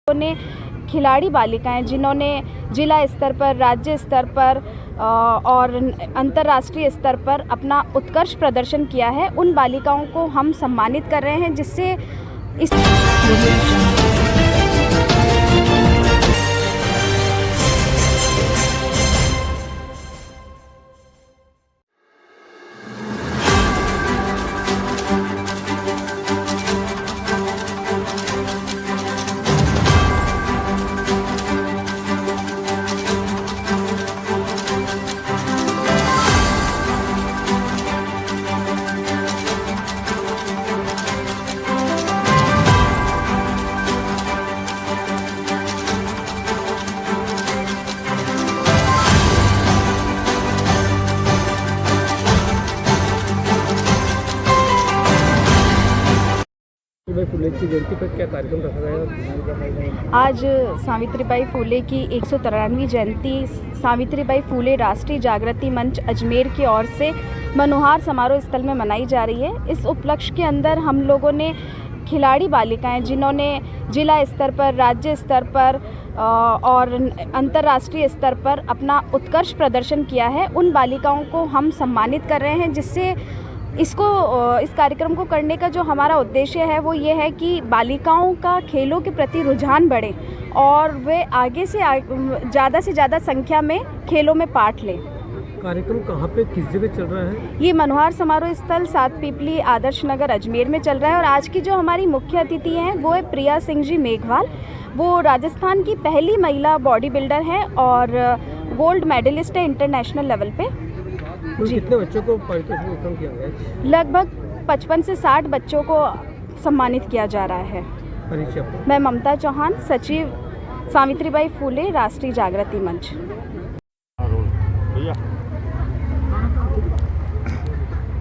ने खिलाड़ी बालिकाएं जिन्होंने जिला स्तर पर, राज्य स्तर पर और अंतर्राष्ट्रीय स्तर पर अपना उत्कृष्ट प्रदर्शन किया है, उन बालिकाओं को हम सम्मानित कर रहे हैं, जिससे इस फुले की जयंती पर क्या कार्यक्रम रखा गया? आज सावित्रीबाई फुले की 193वीं जयंती सावित्रीबाई फुले राष्ट्रीय जागृति मंच अजमेर की ओर से मनोहार समारोह स्थल में मनाई जा रही है। इस उपलक्ष्य के अंदर हम लोगों ने खिलाड़ी बालिकाएं जिन्होंने जिला स्तर पर, राज्य स्तर पर और अंतर्राष्ट्रीय स्तर पर अपना उत्कृष्ट प्रदर्शन किया है, उन बालिकाओं को हम सम्मानित कर रहे हैं, जिससे इस कार्यक्रम को करने का जो हमारा उद्देश्य है वो ये है कि बालिकाओं का खेलों के प्रति रुझान बढ़े और वे आगे से ज़्यादा संख्या में खेलों में पार्ट लें। कार्यक्रम कहाँ पे, किस जगह चल रहा है? ये मनोहार समारोह स्थल 7 पीपली आदर्श नगर अजमेर में चल रहा है और आज की जो हमारी मुख्य अतिथि हैं वो है प्रिया सिंह जी मेघवाल। वो राजस्थान की पहली महिला बॉडी बिल्डर है और गोल्ड मेडलिस्ट है इंटरनेशनल लेवल पे। कितने बच्चों को पारितोषिक किया गया? लगभग 55 से 60 बच्चों को सम्मानित किया जा रहा है। मैं ममता चौहान, सचिव सावित्रीबाई फुले राष्ट्रीय जागृति मंच।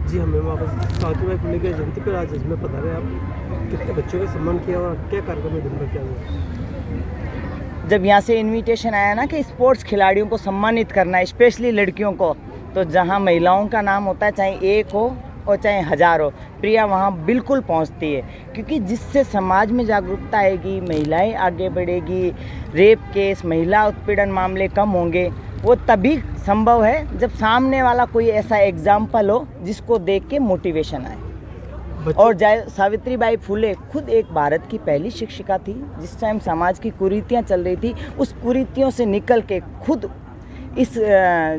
जी हमें वापस सावित्रीबाई फुले की जयंती पर आज इसमें पधारे आप, कितने बच्चों का सम्मान किया और क्या कार्यक्रम में दिन भर किया गया? जब यहाँ से इनविटेशन आया ना कि स्पोर्ट्स खिलाड़ियों को सम्मानित करना है, स्पेशली लड़कियों को, तो जहाँ महिलाओं का नाम होता है, चाहे एक हो और चाहे 1000 हो, प्रिया वहाँ बिल्कुल पहुँचती है, क्योंकि जिससे समाज में जागरूकता आएगी, महिलाएं आगे बढ़ेगी, रेप केस, महिला उत्पीड़न मामले कम होंगे। वो तभी संभव है जब सामने वाला कोई ऐसा एग्जाम्पल हो जिसको देख के मोटिवेशन आए। और सावित्रीबाई फुले खुद एक भारत की पहली शिक्षिका थी। जिस टाइम समाज की कुरीतियाँ चल रही थी, उस कुरीतियों से निकल के खुद इस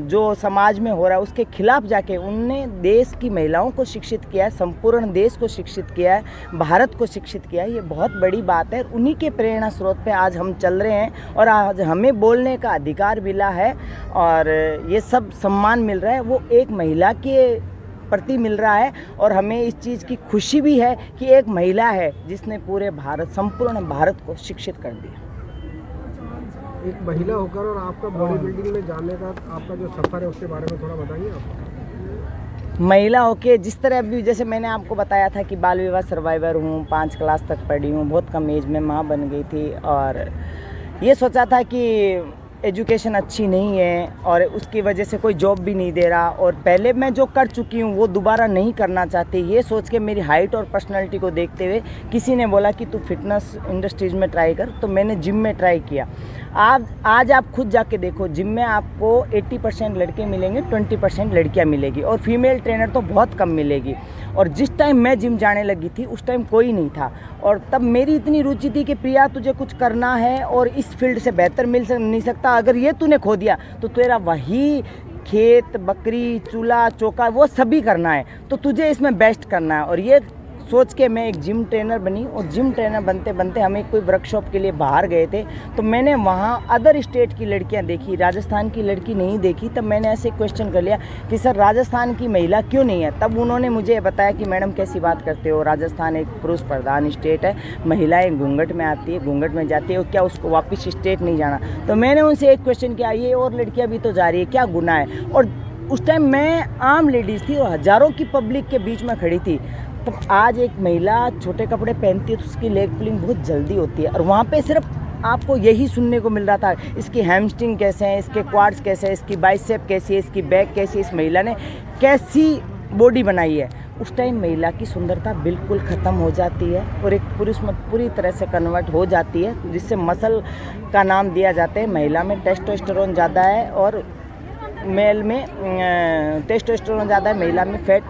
जो समाज में हो रहा है उसके खिलाफ जाके उनने देश की महिलाओं को शिक्षित किया है, संपूर्ण देश को शिक्षित किया है, भारत को शिक्षित किया है। ये बहुत बड़ी बात है। उन्हीं के प्रेरणा स्रोत पे आज हम चल रहे हैं और आज हमें बोलने का अधिकार मिला है और ये सब सम्मान मिल रहा है वो एक महिला के प्रति मिल रहा है। और हमें इस चीज़ की खुशी भी है कि एक महिला है जिसने पूरे भारत, संपूर्ण भारत को शिक्षित कर दिया। एक महिला होकर और आपका बॉडी बिल्डिंग में जाने का आपका जो सफ़र है उसके बारे में थोड़ा बताइए आप। महिला होके जिस तरह अभी जैसे मैंने आपको बताया था कि बाल विवाह सर्वाइवर हूँ, 5 क्लास तक पढ़ी हूँ, बहुत कम एज में माँ बन गई थी और ये सोचा था कि एजुकेशन अच्छी नहीं है और उसकी वजह से कोई जॉब भी नहीं दे रहा और पहले मैं जो कर चुकी हूँ वो दोबारा नहीं करना चाहती। ये सोच के मेरी हाइट और पर्सनालिटी को देखते हुए किसी ने बोला कि तू फिटनेस इंडस्ट्रीज में ट्राई कर, तो मैंने जिम में ट्राई किया। आज आप खुद जाके देखो, जिम में आपको 80% लड़के मिलेंगे, 20% लड़कियाँ मिलेगी और फीमेल ट्रेनर तो बहुत कम मिलेगी। और जिस टाइम मैं जिम जाने लगी थी उस टाइम कोई नहीं था और तब मेरी इतनी रुचि थी कि प्रिया तुझे कुछ करना है और इस फील्ड से बेहतर मिल नहीं सकता। अगर ये तूने खो दिया तो तेरा वही खेत, बकरी, चूल्हा चौका वो सभी करना है, तो तुझे इसमें बेस्ट करना है। और ये सोच के मैं एक जिम ट्रेनर बनी और जिम ट्रेनर बनते बनते हम एक कोई वर्कशॉप के लिए बाहर गए थे, तो मैंने वहाँ अदर स्टेट की लड़कियाँ देखी, राजस्थान की लड़की नहीं देखी। तब मैंने ऐसे क्वेश्चन कर लिया कि सर राजस्थान की महिला क्यों नहीं है। तब उन्होंने मुझे बताया कि मैडम कैसी बात करते हो, राजस्थान एक पुरुष प्रधान स्टेट है, महिलाएं घूंघट में आती है, घूंघट में जाती है, और क्या उसको वापस स्टेट नहीं जाना। तो मैंने उनसे एक क्वेश्चन किया, ये और लड़कियाँ भी तो जा रही है, क्या गुनाह है। और उस टाइम मैं आम लेडीज़ थी और हज़ारों की पब्लिक के बीच में खड़ी थी। तो आज एक महिला छोटे कपड़े पहनती है तो उसकी लेग पुलिंग बहुत जल्दी होती है और वहाँ पे सिर्फ आपको यही सुनने को मिल रहा था, इसकी हैमस्ट्रिंग कैसे हैं, इसके क्वाड्स कैसे हैं, इसकी बाइसेप कैसी है, इसकी बैक कैसी है, इस महिला ने कैसी बॉडी बनाई है। उस टाइम महिला की सुंदरता बिल्कुल ख़त्म हो जाती है और एक पुरुष में पूरी तरह से कन्वर्ट हो जाती है, जिससे मसल का नाम दिया जाता है। महिला में टेस्टोस्टेरोन ज़्यादा है और मेल में टेस्टोस्टेरोन ज़्यादा है, महिला में फैट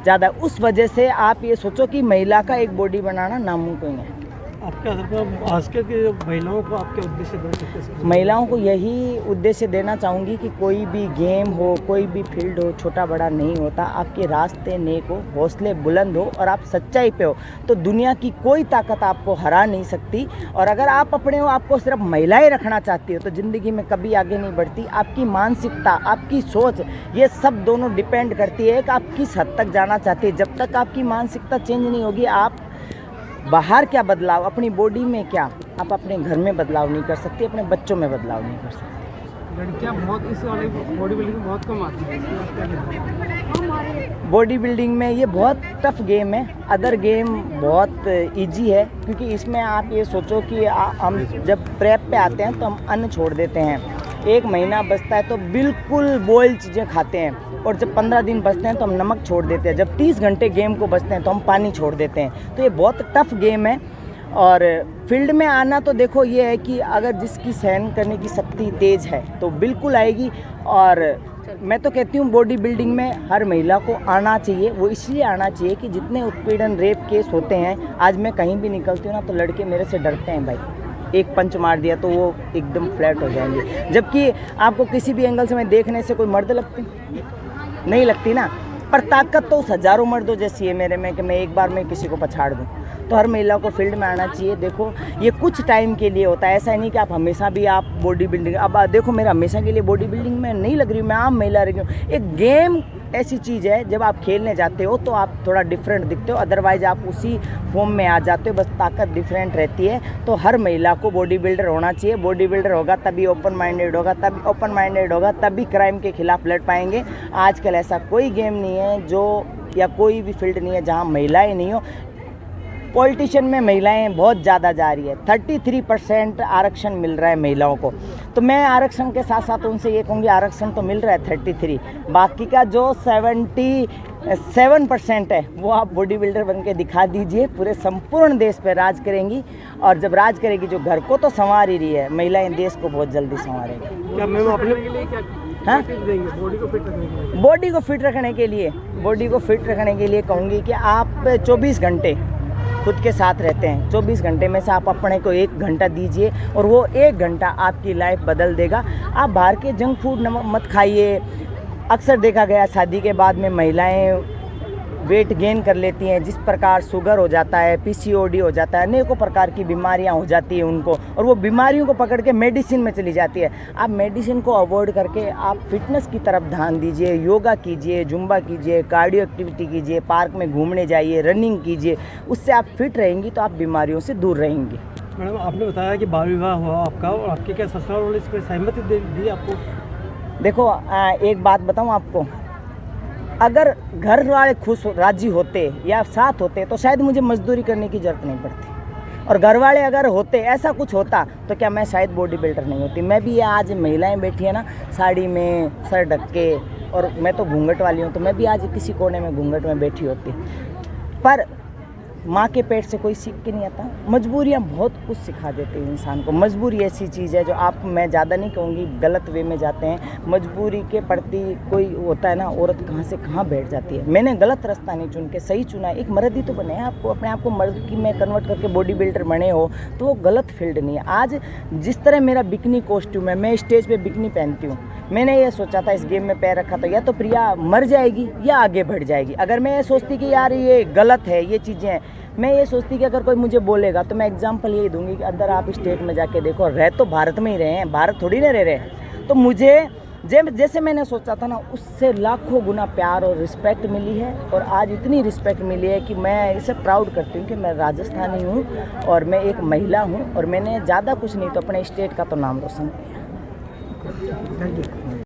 ज़्यादा है। उस वजह से आप ये सोचो कि महिला का एक बॉडी बनाना नामुमकिन है। आपके आधार पर आजकल के महिलाओं को आप क्या उद्देश्य दे सकते हैं? महिलाओं को यही उद्देश्य देना चाहूँगी कि कोई भी गेम हो, कोई भी फील्ड हो, छोटा बड़ा नहीं होता। आपके रास्ते नेक हो, हौसले बुलंद हो और आप सच्चाई पे हो तो दुनिया की कोई ताकत आपको हरा नहीं सकती। और अगर आप अपने हो आपको सिर्फ महिलाएं रखना चाहती हो तो ज़िंदगी में कभी आगे नहीं बढ़ती। आपकी मानसिकता, आपकी सोच, ये सब दोनों डिपेंड करती है कि आप किस हद तक जाना चाहती है। जब तक आपकी मानसिकता चेंज नहीं होगी, आप बाहर क्या बदलाव, अपनी बॉडी में क्या, आप अपने घर में बदलाव नहीं कर सकती, अपने बच्चों में बदलाव नहीं कर सकती। लड़कियाँ बहुत इस वाले बॉडी बिल्डिंग में बहुत कम आती है। बॉडी बिल्डिंग में ये बहुत टफ गेम है। अदर गेम बहुत इजी है क्योंकि इसमें आप ये सोचो कि हम जब प्रेप पे आते हैं तो हम अन्न छोड़ देते हैं। 1 महीना बचता है तो बिल्कुल बॉयल चीज़ें खाते हैं और जब 15 दिन बचते हैं तो हम नमक छोड़ देते हैं। जब 30 घंटे गेम को बचते हैं तो हम पानी छोड़ देते हैं। तो ये बहुत टफ गेम है। और फील्ड में आना तो देखो ये है कि अगर जिसकी सहन करने की शक्ति तेज़ है तो बिल्कुल आएगी। और मैं तो कहती हूँ बॉडी बिल्डिंग में हर महिला को आना चाहिए। वो इसलिए आना चाहिए कि जितने उत्पीड़न रेप केस होते हैं, आज मैं कहीं भी निकलती हूँ ना तो लड़के मेरे से डरते हैं भाई। एक पंच मार दिया तो वो एकदम फ्लैट हो जाएंगे। जबकि आपको किसी भी एंगल से मैं देखने से कोई मर्द लगती नहीं लगती ना, पर ताकत तो उस हज़ारों मर्दों जैसी है मेरे में कि मैं एक बार में किसी को पछाड़ दूं। तो हर महिला को फील्ड में आना चाहिए। देखो ये कुछ टाइम के लिए होता है, ऐसा नहीं कि आप हमेशा भी आप बॉडी बिल्डिंग। अब देखो मेरा हमेशा के लिए बॉडी बिल्डिंग में नहीं लग रही हूँ, मैं आम महिला रही हूँ। एक गेम ऐसी चीज़ है जब आप खेलने जाते हो तो आप थोड़ा डिफरेंट दिखते हो, अदरवाइज आप उसी फॉर्म में आ जाते हो, बस ताकत डिफरेंट रहती है। तो हर महिला को बॉडी बिल्डर होना चाहिए। बॉडी बिल्डर होगा तभी ओपन माइंडेड होगा, तभी ओपन माइंडेड होगा तभी क्राइम के खिलाफ लड़ पाएंगे। आजकल ऐसा कोई गेम नहीं है जो या कोई भी फील्ड नहीं है जहाँ महिलाएं नहीं हो। पॉलिटिशियन में महिलाएं बहुत ज़्यादा जा रही है, 33% आरक्षण मिल रहा है महिलाओं को। तो मैं आरक्षण के साथ साथ उनसे ये कहूँगी आरक्षण तो मिल रहा है 33, बाकी का जो 77% है वो आप बॉडी बिल्डर बन के दिखा दीजिए। पूरे संपूर्ण देश पे राज करेंगी और जब राज करेगी जो घर को तो संवार ही रही है, महिलाएं देश को बहुत जल्दी संवारेंगी। क्या मैम अपने लिए क्या हाँ? बॉडी को फिट रखने के लिए? बॉडी को फिट रखने के लिए कहूँगी कि आप 24 घंटे खुद के साथ रहते हैं। 24 घंटे में से आप अपने को 1 घंटा दीजिए और वो 1 घंटा आपकी लाइफ बदल देगा। आप बाहर के जंक फूड मत खाइए। अक्सर देखा गया शादी के बाद में महिलाएं वेट गेन कर लेती हैं, जिस प्रकार शुगर हो जाता है, PCOD हो जाता है, अनेकों प्रकार की बीमारियां हो जाती हैं उनको और वो बीमारियों को पकड़ के मेडिसिन में चली जाती है। आप मेडिसिन को अवॉइड करके आप फिटनेस की तरफ ध्यान दीजिए, योगा कीजिए, जुम्बा कीजिए, कार्डियो एक्टिविटी कीजिए, पार्क में घूमने जाइए, रनिंग कीजिए। उससे आप फिट रहेंगी तो आप बीमारियों से दूर रहेंगी। मैडम आपने बताया कि बाल विवाह हुआ आपका और आपके क्या ससुराल वाले इस पर सहमति दी आपको? देखो एक बात बताऊं आपको, अगर घर वाले खुश राजी होते या साथ होते तो शायद मुझे मजदूरी करने की ज़रूरत नहीं पड़ती। और घर वाले अगर होते, ऐसा कुछ होता तो क्या मैं शायद बॉडी बिल्डर नहीं होती। मैं भी आज महिलाएं बैठी है ना साड़ी में, सर ढक के, और मैं तो घूंघट वाली हूँ, तो मैं भी आज किसी कोने में घूंघट में बैठी होती। पर माँ के पेट से कोई सीख के नहीं आता। मजबूरियाँ बहुत कुछ सिखा देती हैं इंसान को। मजबूरी ऐसी चीज़ है जो आप, मैं ज़्यादा नहीं कहूँगी गलत वे में जाते हैं। मजबूरी के प्रति कोई होता है ना, औरत कहाँ से कहाँ बैठ जाती है। मैंने गलत रास्ता नहीं चुन के सही चुना है। एक मर्द ही तो बने हैं, आपको अपने आप को मर्द की में कन्वर्ट करके बॉडी बिल्डर बने हो तो वो गलत फील्ड नहीं है। आज जिस तरह मेरा बिकनी कॉस्ट्यूम है, मैं स्टेज पर बिकनी पहनती हूँ। मैंने ये सोचा था इस गेम में पैर रखा था या तो प्रिया मर जाएगी या आगे बढ़ जाएगी। अगर मैं ये सोचती कि यार ये गलत है, ये चीज़ें हैं, मैं ये सोचती कि अगर कोई मुझे बोलेगा तो मैं एग्जांपल यही दूंगी कि अंदर आप स्टेट में जाके देखो, रह तो भारत में ही रहे हैं, भारत थोड़ी ना रह रहे हैं। तो मुझे जैसे मैंने सोचा था ना, उससे लाखों गुना प्यार और रिस्पेक्ट मिली है। और आज इतनी रिस्पेक्ट मिली है कि मैं इसे प्राउड करती हूँ कि मैं राजस्थानी हूँ और मैं एक महिला हूँ और मैंने ज़्यादा कुछ नहीं तो अपने स्टेट का तो नाम रोशन किया। Thank you.